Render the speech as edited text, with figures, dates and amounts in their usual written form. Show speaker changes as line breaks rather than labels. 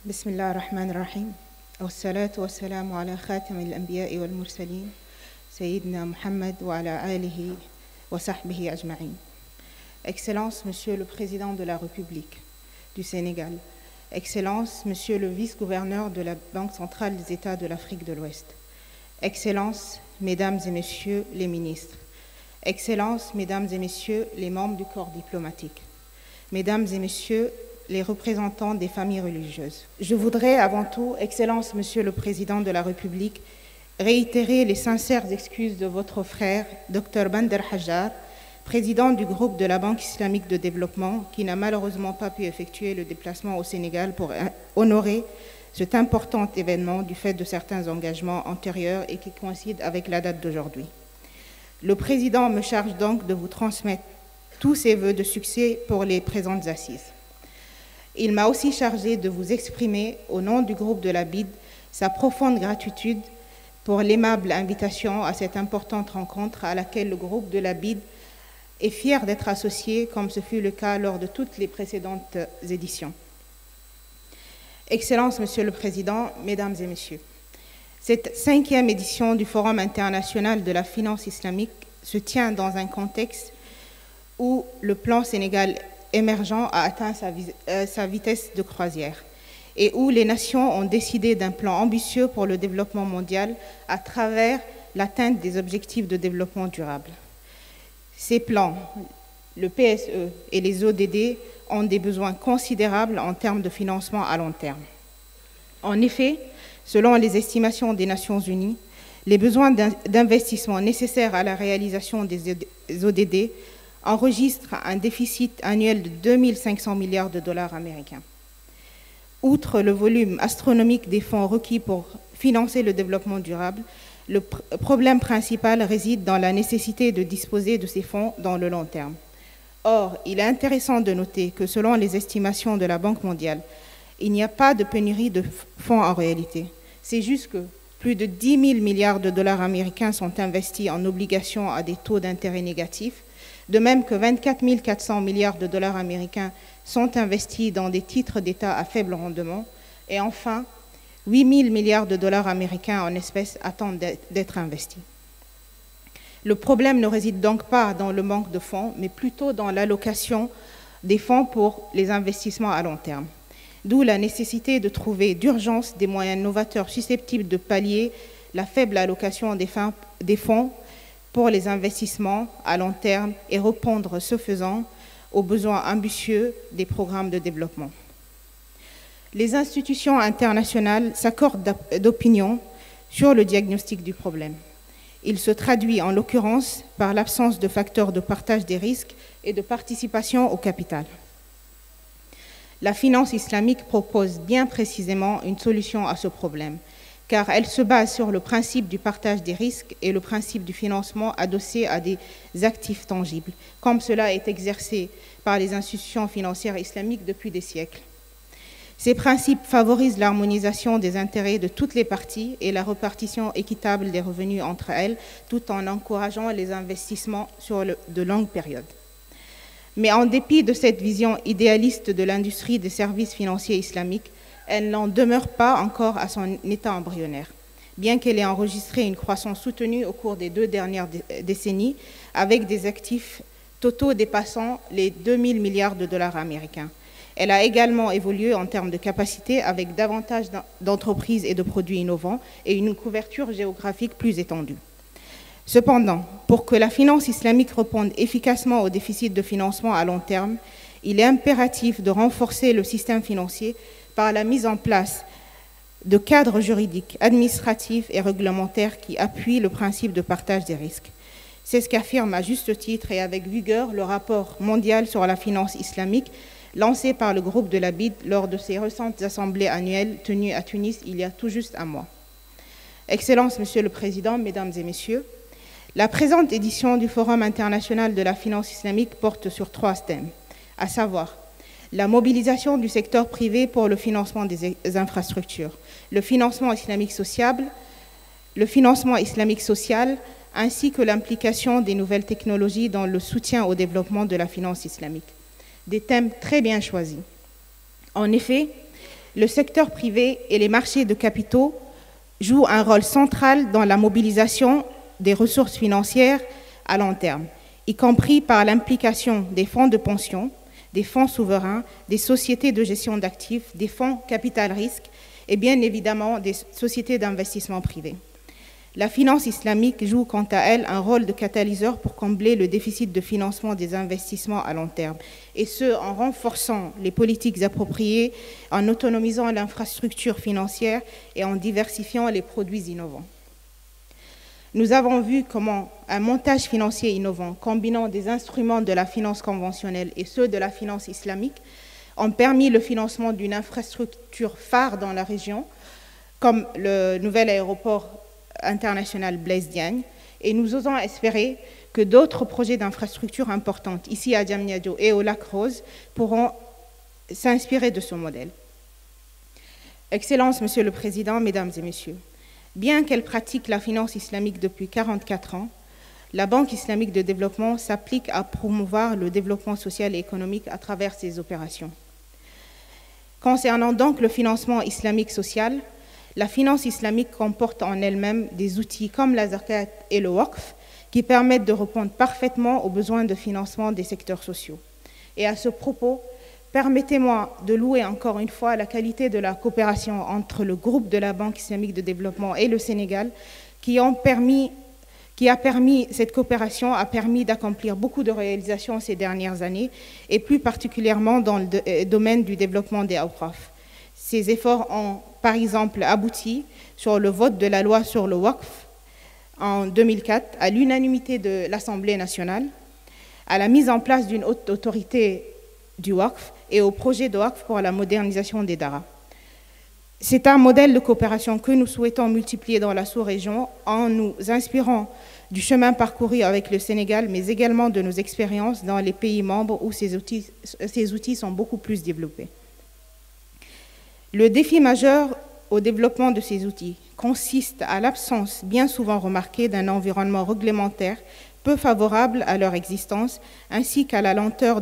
بسم الله الرحمن الرحيم والصلاة والسلام على خاتم الأنبياء والمرسلين سيدنا محمد وعلى آله وصحبه أجمعين. Excellence, Monsieur le Président de la République du Sénégal. Excellence, Monsieur le Vice-gouverneur de la Banque centrale des États de l'Afrique de l'Ouest. Excellence, Mesdames et Messieurs les ministres. Excellence, Mesdames et Messieurs les membres du corps diplomatique. Mesdames et Messieurs les représentants des familles religieuses. Je voudrais avant tout, Excellence, Monsieur le Président de la République, réitérer les sincères excuses de votre frère, Dr Bander Hajar, président du groupe de la Banque islamique de développement, qui n'a malheureusement pas pu effectuer le déplacement au Sénégal pour honorer cet important événement du fait de certains engagements antérieurs et qui coïncident avec la date d'aujourd'hui. Le président me charge donc de vous transmettre tous ses vœux de succès pour les présentes assises. Il m'a aussi chargé de vous exprimer, au nom du groupe de la BID, sa profonde gratitude pour l'aimable invitation à cette importante rencontre à laquelle le groupe de la BID est fier d'être associé, comme ce fut le cas lors de toutes les précédentes éditions. Excellence, Monsieur le Président, Mesdames et Messieurs, cette 5e édition du Forum international de la finance islamique se tient dans un contexte où le plan Sénégal émergent a atteint sa vitesse de croisière et où les nations ont décidé d'un plan ambitieux pour le développement mondial à travers l'atteinte des objectifs de développement durable. Ces plans, le PSE et les ODD, ont des besoins considérables en termes de financement à long terme. En effet, selon les estimations des Nations Unies, les besoins d'investissement nécessaires à la réalisation des ODD enregistre un déficit annuel de 2500 milliards de dollars américains. Outre le volume astronomique des fonds requis pour financer le développement durable, le problème principal réside dans la nécessité de disposer de ces fonds dans le long terme. Or, il est intéressant de noter que selon les estimations de la Banque mondiale, il n'y a pas de pénurie de fonds en réalité. C'est juste que plus de 10 000 milliards de dollars américains sont investis en obligations à des taux d'intérêt négatifs, de même que 24 400 milliards de dollars américains sont investis dans des titres d'État à faible rendement. Et enfin, 8 000 milliards de dollars américains en espèces attendent d'être investis. Le problème ne réside donc pas dans le manque de fonds, mais plutôt dans l'allocation des fonds pour les investissements à long terme. D'où la nécessité de trouver d'urgence des moyens novateurs susceptibles de pallier la faible allocation des fonds pour les investissements à long terme et répondre, ce faisant, aux besoins ambitieux des programmes de développement. Les institutions internationales s'accordent d'opinion sur le diagnostic du problème. Il se traduit en l'occurrence par l'absence de facteurs de partage des risques et de participation au capital. La finance islamique propose bien précisément une solution à ce problème, car elle se base sur le principe du partage des risques et le principe du financement adossé à des actifs tangibles, comme cela est exercé par les institutions financières islamiques depuis des siècles. Ces principes favorisent l'harmonisation des intérêts de toutes les parties et la répartition équitable des revenus entre elles, tout en encourageant les investissements sur de longues périodes. Mais en dépit de cette vision idéaliste de l'industrie des services financiers islamiques, elle n'en demeure pas encore à son état embryonnaire, bien qu'elle ait enregistré une croissance soutenue au cours des 2 dernières décennies, avec des actifs totaux dépassant les 2 000 milliards de dollars américains. Elle a également évolué en termes de capacité avec davantage d'entreprises et de produits innovants et une couverture géographique plus étendue. Cependant, pour que la finance islamique réponde efficacement au déficit de financement à long terme, il est impératif de renforcer le système financier par la mise en place de cadres juridiques, administratifs et réglementaires qui appuient le principe de partage des risques. C'est ce qu'affirme à juste titre et avec vigueur le rapport mondial sur la finance islamique lancé par le groupe de la BID lors de ses récentes assemblées annuelles tenues à Tunis il y a tout juste un mois. Excellence, Monsieur le Président, Mesdames et Messieurs, la présente édition du Forum international de la finance islamique porte sur 3 thèmes, à savoir la mobilisation du secteur privé pour le financement des infrastructures, le financement islamique social, ainsi que l'implication des nouvelles technologies dans le soutien au développement de la finance islamique. Des thèmes très bien choisis. En effet, le secteur privé et les marchés de capitaux jouent un rôle central dans la mobilisation des ressources financières à long terme, y compris par l'implication des fonds de pension, des fonds souverains, des sociétés de gestion d'actifs, des fonds capital risque et bien évidemment des sociétés d'investissement privées. La finance islamique joue quant à elle un rôle de catalyseur pour combler le déficit de financement des investissements à long terme, et ce en renforçant les politiques appropriées, en autonomisant l'infrastructure financière et en diversifiant les produits innovants. Nous avons vu comment un montage financier innovant, combinant des instruments de la finance conventionnelle et ceux de la finance islamique, ont permis le financement d'une infrastructure phare dans la région, comme le nouvel aéroport international Blaise Diagne, et nous osons espérer que d'autres projets d'infrastructures importantes, ici à Diamniadio et au Lac Rose, pourront s'inspirer de ce modèle. Excellences, Monsieur le Président, Mesdames et Messieurs, bien qu'elle pratique la finance islamique depuis 44 ans, la Banque islamique de développement s'applique à promouvoir le développement social et économique à travers ses opérations. Concernant donc le financement islamique social, la finance islamique comporte en elle-même des outils comme la zakat et le waqf qui permettent de répondre parfaitement aux besoins de financement des secteurs sociaux. Et à ce propos, permettez-moi de louer encore une fois la qualité de la coopération entre le groupe de la Banque islamique de développement et le Sénégal cette coopération a permis d'accomplir beaucoup de réalisations ces dernières années et plus particulièrement dans le domaine du développement des awqaf. Ces efforts ont, par exemple, abouti sur le vote de la loi sur le waqf en 2004 à l'unanimité de l'Assemblée nationale, à la mise en place d'une haute autorité du waqf et au projet de waqf pour la modernisation des daras. C'est un modèle de coopération que nous souhaitons multiplier dans la sous-région en nous inspirant du chemin parcouru avec le Sénégal, mais également de nos expériences dans les pays membres où ces outils sont beaucoup plus développés. Le défi majeur au développement de ces outils consiste à l'absence bien souvent remarquée d'un environnement réglementaire peu favorable à leur existence, ainsi qu'à la lenteur